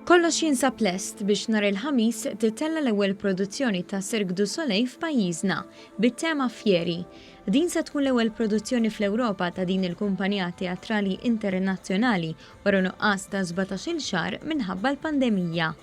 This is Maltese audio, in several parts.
Kollox jinsab lest biex nhar il-Ħamis titella l-ewwel produzzjoni ta' Cirque du Soleil f'pajjiżna bit-tema FIERI. Din se tkun l-ewwel produzzjoni fl-Ewropa ta' din il-kumpanija teatrali internazzjonali wara nuqqas ta' Sbatax-Il Xahar minħabba l-pandemija.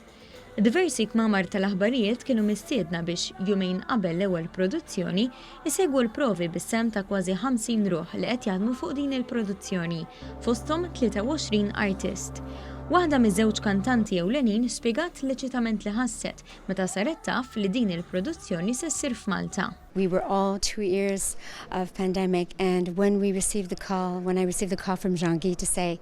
Diversi kmamar tal-aħbarijiet kienu mistiedna biex jumejn qabel l-ewwel produzzjoni isegwu l-provi bis-sem ta' kważi 50 ruħ li qed jaħdmu fuq din il-produzzjoni, fosthom 23 artist. Waħda miż-żewġ kantanti ewlenin spjegat leċitament li ħasset meta saret taf li din il-produzzjoni se ssir f'Malta. We were all 2 years of pandemic, and when I received the call from Jean-Guy to say,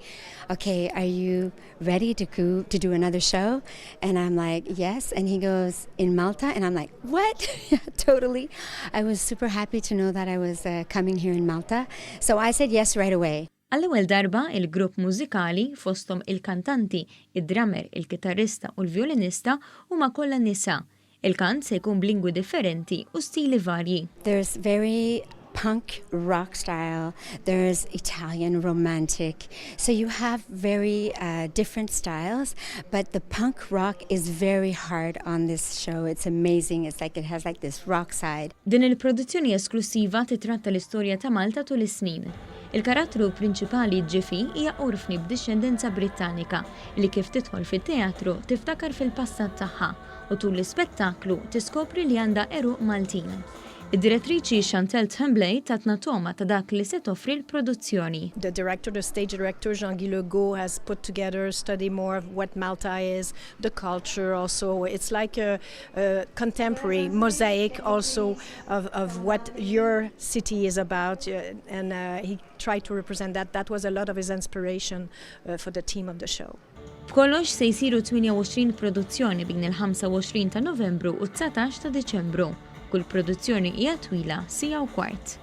okay, are you ready to do another show? And I'm like, yes. And he goes, in Malta? And I'm like, what? Yeah, totally. I was super happy to know that I was coming here in Malta. So I said yes right away. Għall-ewwel darba il-grupp mużikali fosthom il-kantanti, id-drummer, il-kitarrista u l-vjolinista huma kollha nisa. Il-kant se jkun b'lingwi differenti u stili varji. There's very punk rock style, there's Italian romantic, so you have very different styles, but the punk rock is very hard on this show. It's amazing. It's like it has like this rock side. Din il-produzzjoni esklusiva titratta l-istorja ta' Malta tul is-snin. Il-karattru prinċipali ġifi hija orfni b'dixxendenza Brittanika li kif tidħol fit-teatru tiftakar fil-passat tagħha u tul l-ispettaklu tiskopri li għandha eruq Maltin. Id-direttriċi Chantal Tremblay tatna toma ta' dak li se toffri l-produzzjoni. The stage director Jean-Guy has put together a study more of what Malta is, the culture also. It's like a contemporary mosaic also of what your city is about, and he tried to represent that. That was a lot of his inspiration for the theme of the show. B'kollox se jsiru 28 produzzjoni bejn il-25 ta' Novembru u 19 ta' Diċembru. Kull produzzjoni hija twila 1.25 siegħa.